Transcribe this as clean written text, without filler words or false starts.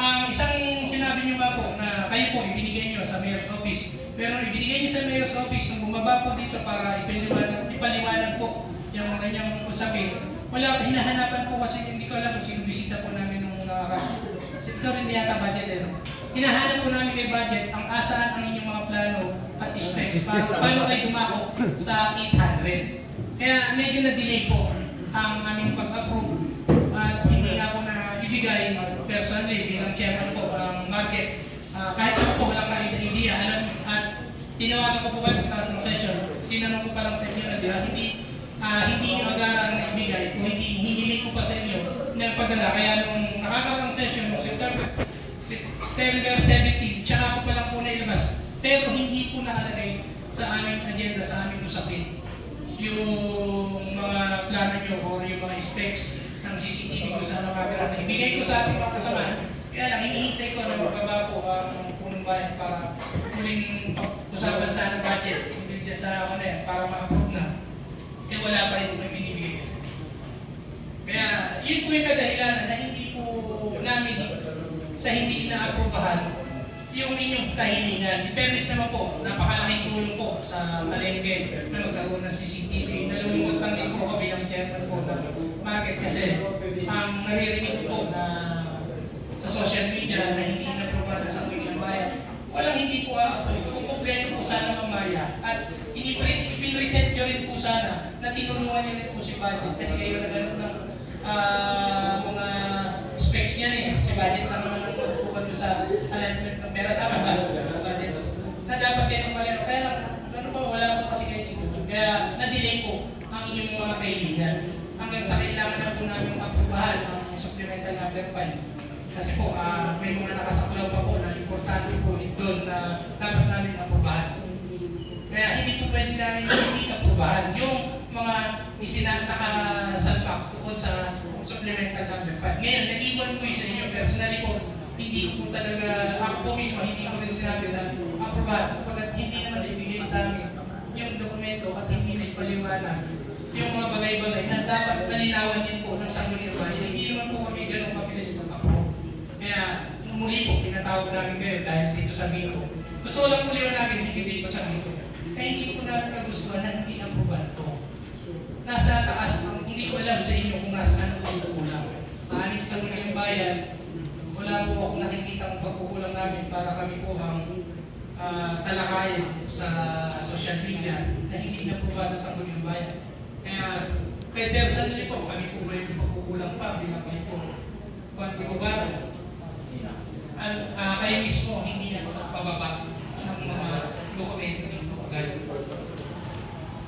ang isang sinabi niyo nga po na kayo po ibinigay niyo sa Mayor's Office. Pero ibinigay niyo sa Mayor's Office nung bumaba po dito para ipaliwanag po yung kanyang usapin. Wala, hinahanapan po kasi hindi ko alam kung sino bisita po namin nung ito rin yata budget. Hinahanap po namin kay budget ang asaan ang inyong mga plano at specs para paano kayo dumako sa 800. Kaya medyo na-delay po ang aming pag-approve at hindi nga po na ibigay personally bilang chairman po ng market. Kahit ako po wala ka idea, alam at tinawagan ko po kayo pagkas ng session, tinanong ko pa lang sa inyo na hindi mag-aaral na ibigay kung hindi hinilig ko pa sa inyo na padala. Kaya nung nakakalang session mo, September 17, tsaka ako pa lang po na ilabas. Pero hindi po nakalagay sa aming agenda, sa aming usapin yung mga plano nyo o yung mga specs ng CCTV ko sa camera na ibigay ko sa ating mga kasama. Kaya lang, hinihintay ko na magkaba po ang punong bayan para muling usapan sa ating budget. Hindi sa ako na yan, para ma-approve na. Eh wala pa rin kung binibigay kasi. Kaya yun po yung kadahilanan na hindi po namin sa hindi ina-aprobahan yung inyong kahilingan. In fairness naman po, napakalaking tulong po sa palengke na magkaroon ng CCTV. Nalulungkot lang din po kami ang chairman po ng market kasi ang naririnig po na sa social media na hindi na-approbada sa Sangguniang Bayan. Walang hindi po kung kompleto po sana mamaya. At pinresent nyo rin po sana na tinulungan nyo rin po si budget kasi kayo nagano'n ng mga specs niya si budget na naman ang magpukan doon sa alignment ng pera. Tama ba? Na dapat kayo ng malero. Kaya lang, gano'n pa, wala po kasi kayo siguro. Kaya na-delay po ang inyong mga kaibigan. Hanggang sa kailangan na po namin aprobahan ang supplemental number 5. Kasi po, may mga nakasakulaw pa po na importante po doon na dapat namin aprobahan. Kaya hindi po pwede namin hindi aprobahan yung mga nakasalpak tungkol sa supplemental number 5. Ngayon, naiwan ko sa inyo personally po, hindi ko talaga, ako po mismo, hindi ko rin sinabi na aprobahan sapagkat hindi naman ibigay sa amin yung dokumento at hindi na ipaliwanag yung mga bagay-bagay na dapat palinawan din po ng Sangguniang Bayan. Hindi naman po kami ganun mabilis mag-approve. Kaya, muli po, pinatawag namin kayo dahil dito sa Mito. Gusto ko lang puliwan namin dito sa Mito. Kaya hindi ko namin kagustuhan na hindi aprobahan ito. Nasa taas, hindi ko alam sa inyo kung nasaan ang pagkukulang. Sa amin sa Sangguniang Bayan, wala po ako nakikita ang pagkukulang namin para kami po ang talakayan sa social media na hindi na-aprobada sa Sangguniang Bayan. Kaya, kay personally po, kami po may pagkukulang pa, bilang kayo po. Kung di po ba, kayo mismo